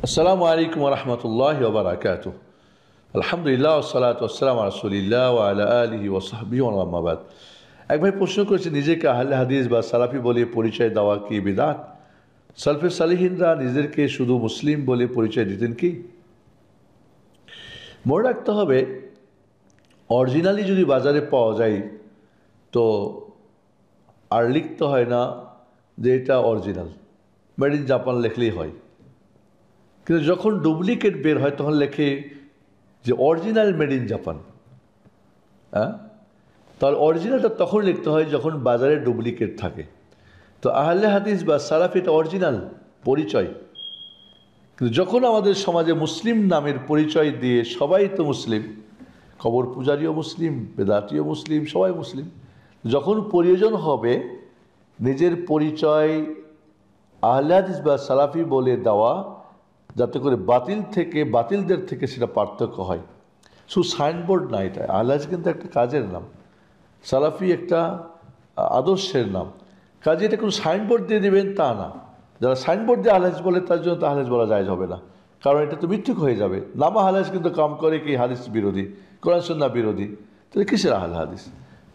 আসসালামু আলাইকুম ওয়া রাহমাতুল্লাহি ওয়া বারাকাতুহু। আলহামদুলিল্লাহ ওয়াসসালাতু ওয়াসসালামু আলা রাসূলিল্লাহ ওয়া আলা আলিহি ওয়া সাহবিহি ওয়া আম্মা বাদ। এক ভাই প্রশ্ন করেছে, নিজেকে আহলে হাদিস বা সালাফি বলে পরিচয় দেওয়া কি বিদআত? সালফে সালিহিনরা নিজেদেরকে শুধু মুসলিম বলে পরিচয় দিতেন কি? মনে রাখতে হবে, অরিজিনালি যদি বাজারে পাওয়া যায় তো আর লিখতে হয় না যে এটা অরিজিনাল, মেড ইন জাপান লেখলেই হয়। কিন্তু যখন ডুপ্লিকেট বের হয় তখন লেখে যে অরিজিনাল মেড ইন জাপান। হ্যাঁ, তাহলে অরিজিনালটা তখন লিখতে হয় যখন বাজারে ডুপ্লিকেট থাকে। তো আহলে হাদিস বা সালাফি এটা অরিজিনাল পরিচয়। কিন্তু যখন আমাদের সমাজে মুসলিম নামের পরিচয় দিয়ে সবাই তো মুসলিম, কবর পূজারীও মুসলিম, বেদাতিও মুসলিম, সবাই মুসলিম, যখন প্রয়োজন হবে নিজের পরিচয় আহলে হাদিস বা সালাফি বলে দেওয়া, যাতে করে বাতিলদের থেকে সেটা পার্থক্য হয়। শুধু সাইনবোর্ড না, এটা আহলে হাদিস কিন্তু একটা কাজের নাম, সালাফি একটা আদর্শের নাম। কাজে এটা কোনো সাইনবোর্ড দিয়ে দেবেন তা না। যারা সাইনবোর্ড দিয়ে আহলে হাদিস বলে তার জন্য তো আহলে হাদিস বলা যায় হবে না, কারণ এটা তো মিথ্যুক হয়ে যাবে। নামা আহলে হাদিস কিন্তু কাম করে কি হাদিস বিরোধী, কোরআন সুন্নাহ বিরোধী, তাহলে কিসের আহলে হাদিস?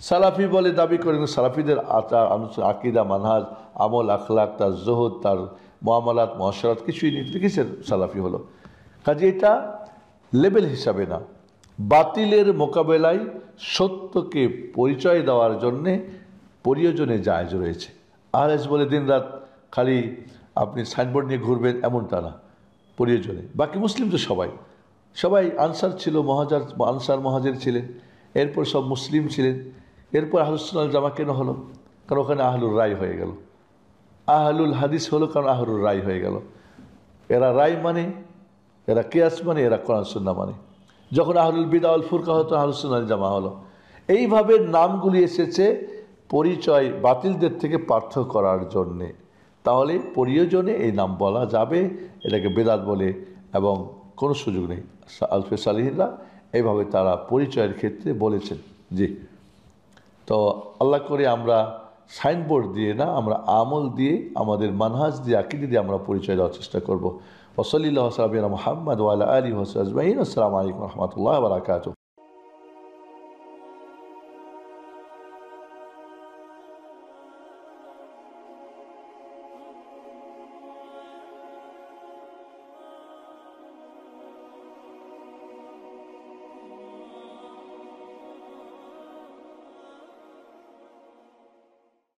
সালাফি বলে দাবি করে, সালাফিদের আচার আকীদা, মানহাজ, আমল, আখলাক, তার জুহুদ, তার মুআমালাত, মুআশারাত কিছুই নেই, কিসের সালাফি হলো? কাজে এটা লেবেল হিসাবে না, বাতিলের মোকাবেলায় সত্যকে পরিচয় দেওয়ার জন্যে প্রয়োজনে জায়েজ রয়েছে। আহলে বলে দিন রাত খালি আপনি সাইনবোর্ড নিয়ে ঘুরবেন এমনটা না, প্রয়োজনে। বাকি মুসলিম তো সবাই আনসার ছিল, আনসার মহাজের ছিলেন, এরপর সব মুসলিম ছিলেন। এরপর আহলুস সুন্নাহ ওয়াল জামাত কেন হলো? কারণ ওখানে আহলুর রায় হয়ে গেল। আহলুল হাদিস হলো কারণ আহলুর রায় হয়ে গেল। এরা রায় মানে, এরা কিয়াস মানে, এরা কোরআন সুন্নাহ মানে। যখন আহলুল বিদআ ওয়াল ফুরকা হতো, আহলুস সুন্নাহ ওয়াল জামাত হলো। এইভাবে নামগুলি এসেছে পরিচয় বাতিলদের থেকে পার্থক্য করার জন্যে। তাহলে প্রয়োজনে এই নাম বলা যাবে, এটাকে বেদাত বলে এবং কোনো সুযোগ নেই। সালফে সালিহিনরা এইভাবে তারা পরিচয়ের ক্ষেত্রে বলেছেন। জি, তো আল্লাহ করে আমরা সাইনবোর্ড দিয়ে না, আমরা আমল দিয়ে, আমাদের মানহাজ দিয়ে, আকীদা দিয়ে আমরা পরিচয় দেওয়ার চেষ্টা করব। ওয়া সাল্লাল্লাহু আলা মুহাম্মদ ওয়া আলা আলিহি ওয়া সাহবিহি আজমাইন। আসসালামু আলাইকুম ওয়া রাহমাতুল্লাহি ওয়া বারাকাতুহু।